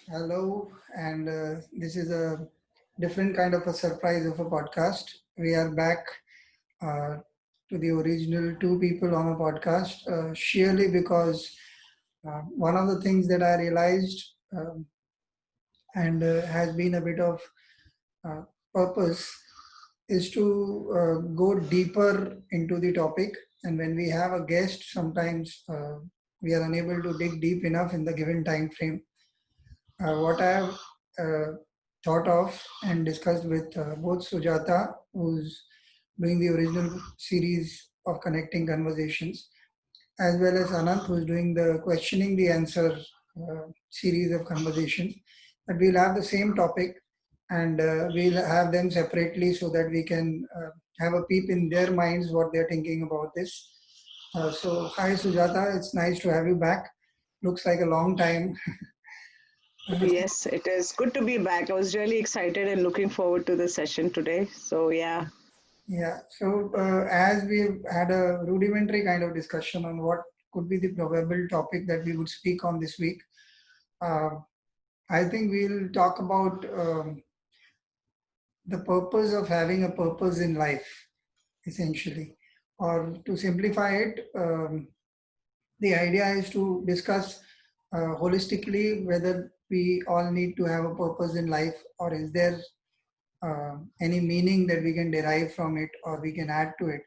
Hello, and this is a different kind of a surprise of a podcast. We are back uh, to the original two people on a podcast, sheerly because one of the things that I realized and has been a bit of uh, purpose is to go deeper into the topic. And when we have a guest, sometimes we are unable to dig deep enough in the given time frame. What I have uh, thought of and discussed with both Sujata, who's doing the original series of connecting conversations, as well as Anant, who's doing the questioning the answer series of conversations, that we'll have the same topic and we'll have them separately so that we can have a peep in their minds what they're thinking about this. So, hi Sujata, it's nice to have you back. Looks like a long time. Yes, it is good to be back. I was really excited and looking forward to the session today. So, yeah. Yeah, so as we've had a rudimentary kind of discussion on what could be the probable topic that we would speak on this week, uh, I think we'll talk about the purpose of having a purpose in life, essentially. Or to simplify it, the idea is to discuss holistically whether we all need to have a purpose in life, or is there any meaning that we can derive from it or we can add to it.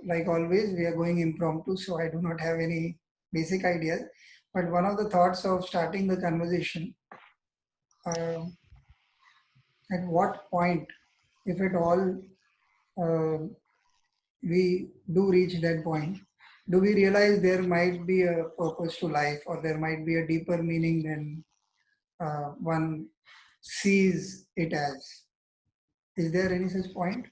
Like always, we are going impromptu, so I do not have any basic ideas. But one of the thoughts of starting the conversation, uh, at what point, if at all, uh, we do reach that point, do we realize there might be a purpose to life or there might be a deeper meaning than one sees it as? Is there any such point?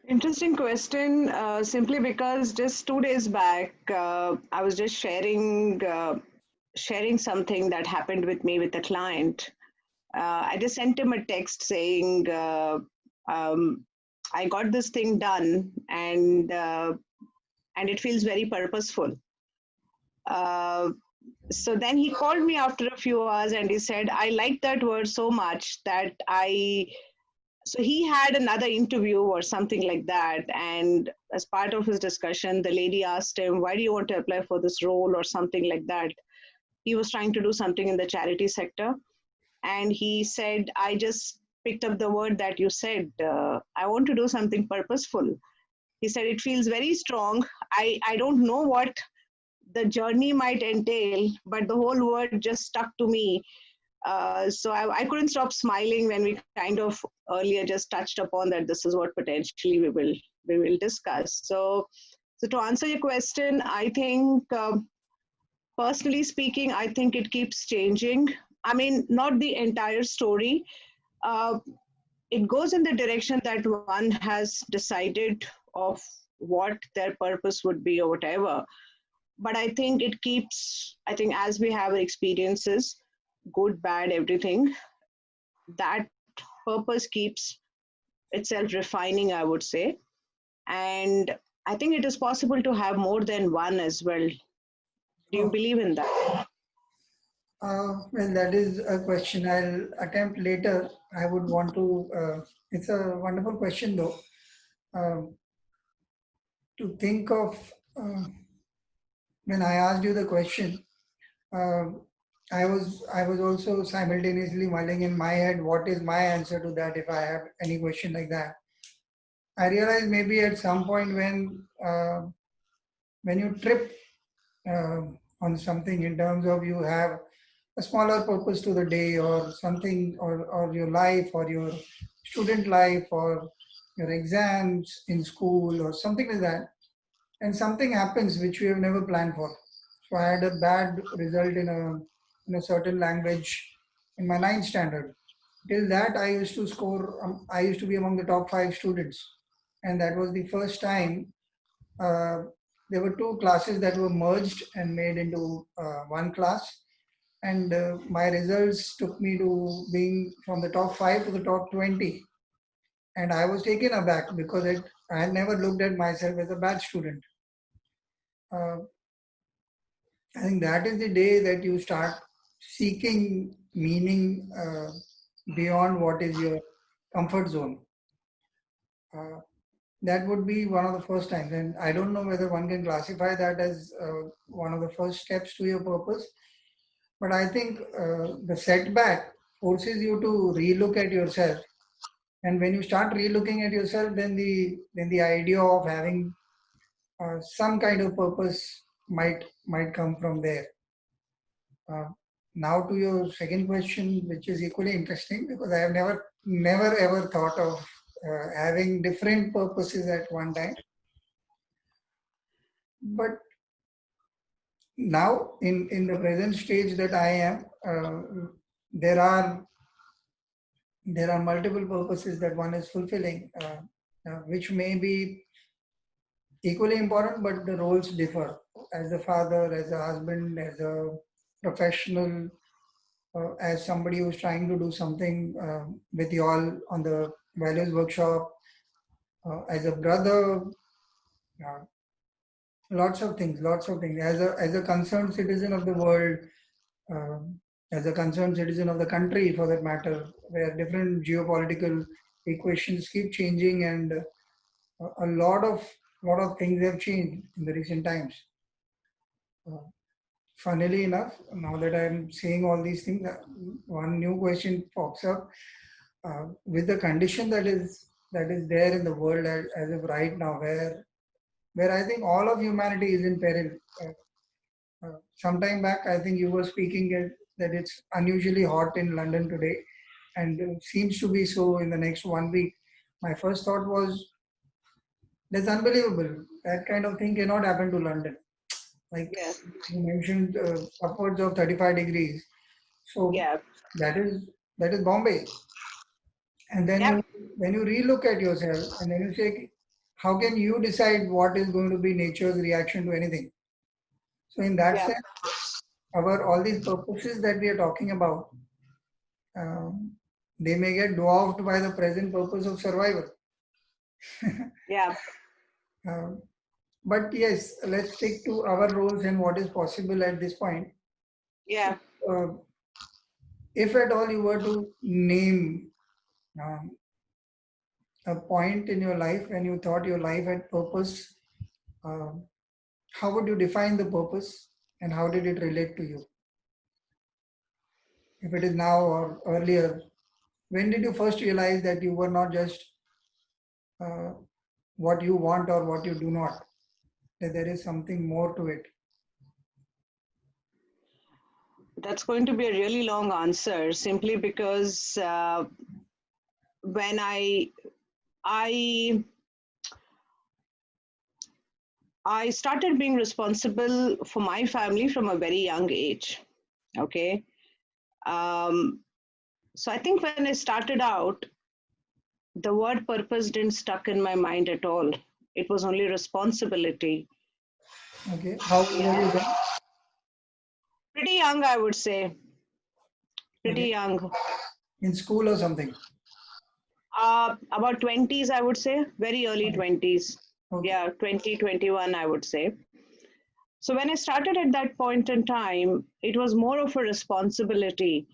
Interesting question. Simply because just 2 days back, I was just sharing something that happened with me with a client. I just sent him a text saying, um, "I got this thing done, and it feels very purposeful." Uh, so then he called me after a few hours and he said, "I like that word so much that I." So he had another interview or something like that, and as part of his discussion, the lady asked him, "Why do you want to apply for this role?" or something like that. He was trying to do something in the charity sector, and he said, "I just picked up the word that you said. I want to do something purposeful." He said, "It feels very strong. I don't know what the journey might entail, but the whole word just stuck to me." So I couldn't stop smiling when we kind of earlier just touched upon that this is what potentially we will discuss. So to answer your question, I think personally speaking, I think it keeps changing. I mean, not the entire story. Uh, it goes in the direction that one has decided of what their purpose would be or whatever, but I think it keeps, I think as we have experiences, good, bad, everything, that purpose keeps itself refining, I would say. And I think it is possible to have more than one as well. Do you Oh, believe in that? well, that is a question I'll attempt later. I would want to, it's a wonderful question though, um, to think of uh, when I asked you the question. Uh, I was also simultaneously mulling in my head what is my answer to that if I have any question like that. I realized maybe at some point when you trip uh, on something in terms of you have a smaller purpose to the day or something or your life or your student life or your exams in school or something like that, and something happens which you have never planned for. So I had a bad result in a certain language in my ninth standard. Till that, I used to score. I used to be among the top five students, and that was the first time. Uh, there were two classes that were merged and made into one class, and my results took me to being from the top five to the top 20. And I was taken aback because I had never looked at myself as a bad student. Uh, I think that is the day that you start seeking meaning beyond what is your comfort zone. Uh, that would be one of the first times. And I don't know whether one can classify that as one of the first steps to your purpose. But I think the setback forces you to relook at yourself. And when you start relooking at yourself, then the idea of having some kind of purpose might come from there. Uh, Now to your second question, which is equally interesting because I have never ever thought of having different purposes at one time. But now in the present stage that I am, there are multiple purposes that one is fulfilling, which may be equally important, but the roles differ. As a father, as a husband, as a professional, as somebody who's trying to do something with you all on the values workshop, as a brother, uh, lots of things. As a concerned citizen of the world, um, as a concerned citizen of the country, for that matter, where different geopolitical equations keep changing, and a lot of things have changed in the recent times. Uh, Funnily enough, now that I'm saying all these things, one new question pops up. With the condition that is there in the world as of right now, where I think all of humanity is in peril. Some time back, I think you were speaking that it's unusually hot in London today, and seems to be so in the next 1 week. My first thought was, that's unbelievable. That kind of thing cannot happen to London. Like Yeah, you mentioned, upwards of 35 degrees. So yeah, that is Bombay. And then yeah, when you relook at yourself and then you say, how can you decide what is going to be nature's reaction to anything? So in that yeah, sense, our all these purposes that we are talking about, um, they may get dwarfed by the present purpose of survival. yeah, Um, but yes, let's stick to our roles and what is possible at this point. So, yeah. uh, if at all you were to name um, a point in your life when you thought your life had purpose, um, how would you define the purpose and how did it relate to you? If it is now or earlier, when did you first realize that you were not just uh, what you want or what you do not, that there is something more to it? That's going to be a really long answer simply because when I I started being responsible for my family from a very young age. Okay. Um, so I think when I started out, the word purpose didn't stuck in my mind at all. It was only responsibility. Okay, how old were Yeah. you then? Pretty young, I would say. Pretty Okay, young. in school or something? About 20s, I would say. Very early Okay, 20s. okay, Yeah, 2021, I would say. So when I started at that point in time, it was more of a responsibility.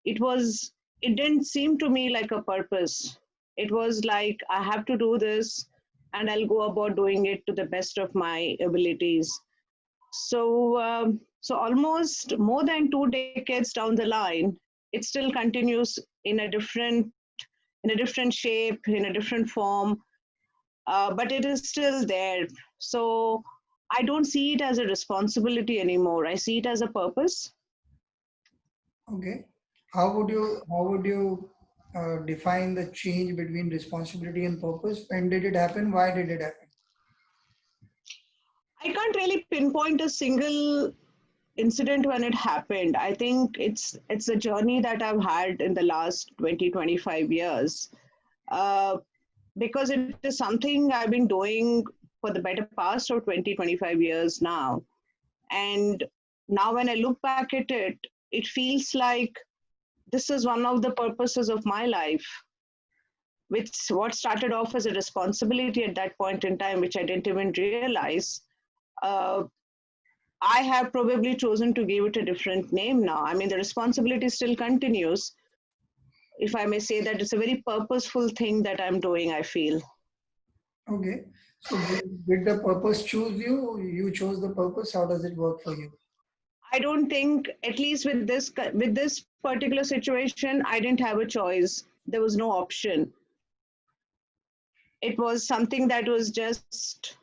It was, it didn't seem to me like a purpose. It was like, I have to do this and I'll go about doing it to the best of my abilities. So almost more than 2 decades down the line, it still continues in a different shape, in a different form, but it is still there. So I don't see it as a responsibility anymore. I see it as a purpose. okay. How would you define the change between responsibility and purpose? When did it happen? Why did it happen? I can't really pinpoint a single incident when it happened. I think it's a journey that I've had in the last 20-25 years, uh, because it is something I've been doing for the better past of 20-25 years now. And now when I look back at it, it feels like this is one of the purposes of my life, which what started off as a responsibility at that point in time, which I didn't even realize. Uh, I have probably chosen to give it a different name now. I mean, the responsibility still continues. If I may say that, it's a very purposeful thing that I'm doing, I feel. Okay. So did the purpose choose you? You chose the purpose. How does it work for you? I don't think, at least with this particular situation, I didn't have a choice. There was no option. It was something that was just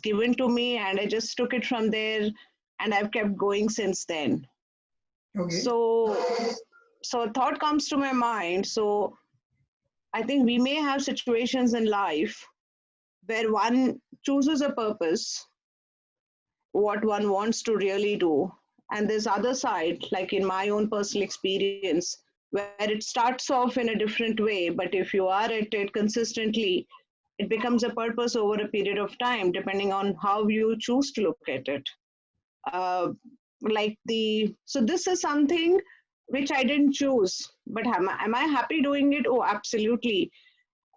given to me, and I just took it from there, and I've kept going since then. Okay. So, so a thought comes to my mind. So I think we may have situations in life where one chooses a purpose, what one wants to really do, and there's other side, like in my own personal experience, where it starts off in a different way, but if you are at it consistently, it becomes a purpose over a period of time, depending on how you choose to look at it. uh, so this is something which I didn't choose, but am I happy doing it? Oh, absolutely.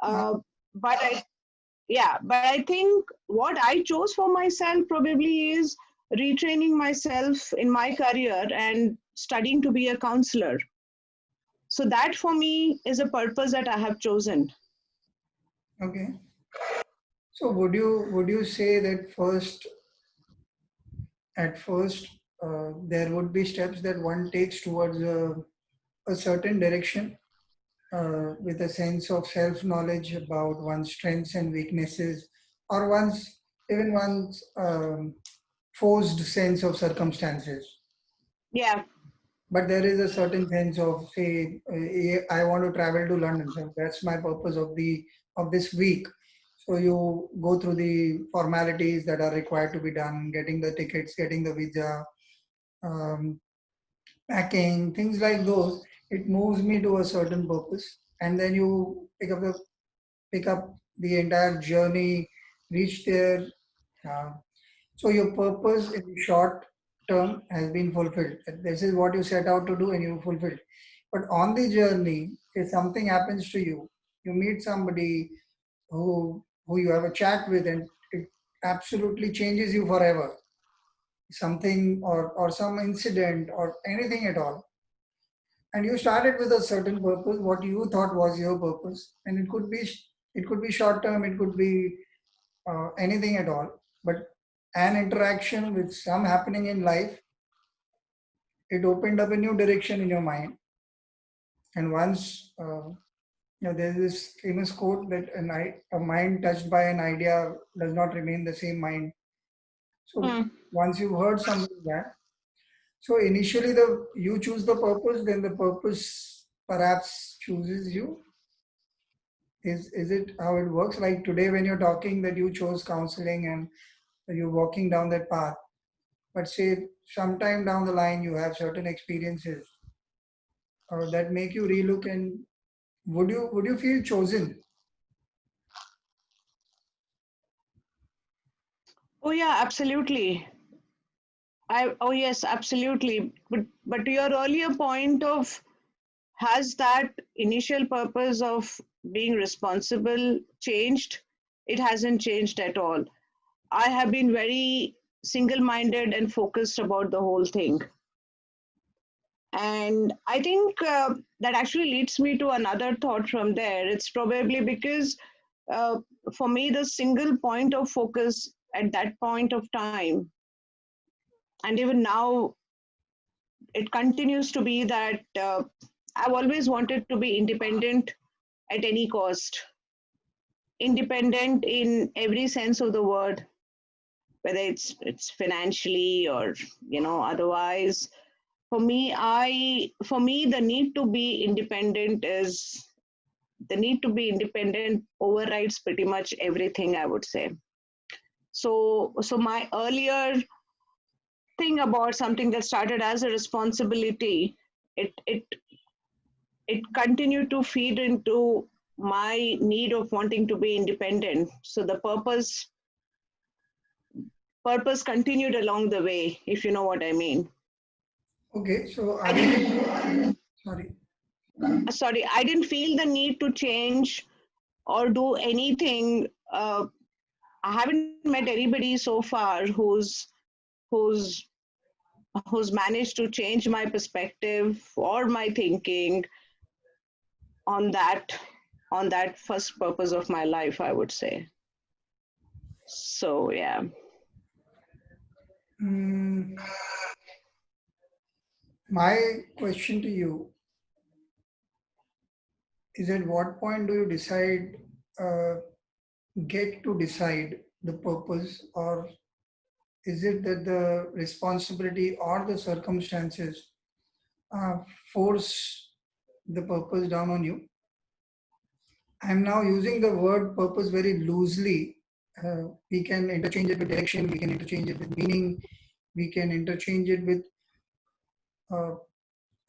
Uh, uh, but I Yeah, but I think what I chose for myself probably is retraining myself in my career and studying to be a counselor. So that for me is a purpose that I have chosen. okay. So would you say that at first there would be steps that one takes towards a certain direction with a sense of self knowledge about one's strengths and weaknesses, or one's forced sense of circumstances. Yeah. But there is a certain sense of, say, I want to travel to London. So that's my purpose of this week. So you go through the formalities that are required to be done, getting the tickets, getting the visa, um, packing, things like those. It moves me to a certain purpose, and then you pick up the entire journey, reach there. Uh, so your purpose in the short term has been fulfilled. This is what you set out to do and you fulfilled. But on the journey, if something happens to you, you meet somebody who you have a chat with and it absolutely changes you forever. Something or some incident or anything at all. And you started with a certain purpose, what you thought was your purpose. And it could be short term, it could be anything at all. But an interaction with some happening in life, it opened up a new direction in your mind. And once, there's this famous quote that a mind touched by an idea does not remain the same mind. So Hmm. once you've heard something like that, so initially the you choose the purpose, then the purpose perhaps chooses you. Is it how it works? Like today, when you're talking that you chose counseling and you're walking down that path, but say sometime down the line you have certain experiences that make you relook, and would you feel chosen? Oh yeah, absolutely. Oh yes, absolutely. But to your earlier point of, has that initial purpose of being responsible changed? It hasn't changed at all. I have been very single minded and focused about the whole thing. And I think that actually leads me to another thought from there. It's probably because uh, for me, the single point of focus at that point of time, and even now, it continues to be that I've always wanted to be independent at any cost, independent in every sense of the word, whether it's financially or otherwise. For me the need to be independent is the need to be independent overrides pretty much everything, I would say. So my earlier thing about something that started as a responsibility, it it it continued to feed into my need of wanting to be independent. So the purpose continued along the way, if you know what I mean. Okay, so I are you didn't sorry? Sorry, I didn't feel the need to change or do anything. I haven't met anybody so far who's managed to change my perspective or my thinking on that first purpose of my life, I would say. So yeah. Mm, my question to you is, at what point do you uh, get to decide the purpose, or is it that the responsibility or the circumstances uh, force the purpose down on you? I'm now using the word purpose very loosely. We can interchange it with direction, we can interchange it with meaning, we can interchange it with uh,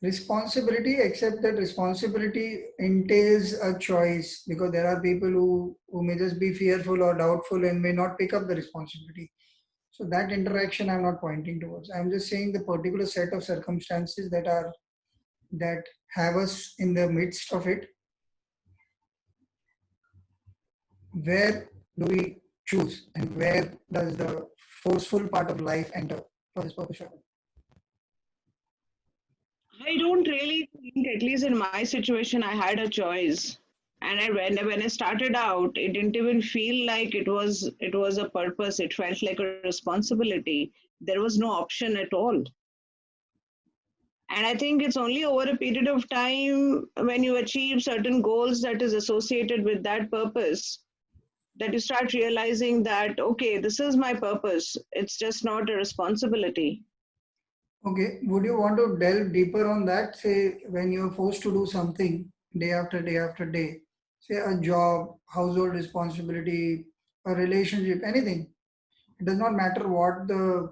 responsibility, except that responsibility entails a choice, because there are people who may just be fearful or doubtful and may not pick up the responsibility. So that interaction I'm not pointing towards. I'm just saying the particular set of circumstances that have us in the midst of it. Where do we choose, and where does the forceful part of life enter for this purpose? I don't really think, at least in my situation, I had a choice. And when I started out, it didn't even feel like it was a purpose. It felt like a responsibility. There was no option at all. And I think it's only over a period of time when you achieve certain goals that is associated with that purpose that you start realizing that, okay, this is my purpose. It's just not a responsibility. Okay, would you want to delve deeper on that? Say, when you're forced to do something day after day after day, say a job, household responsibility, a relationship, anything. It does not matter what the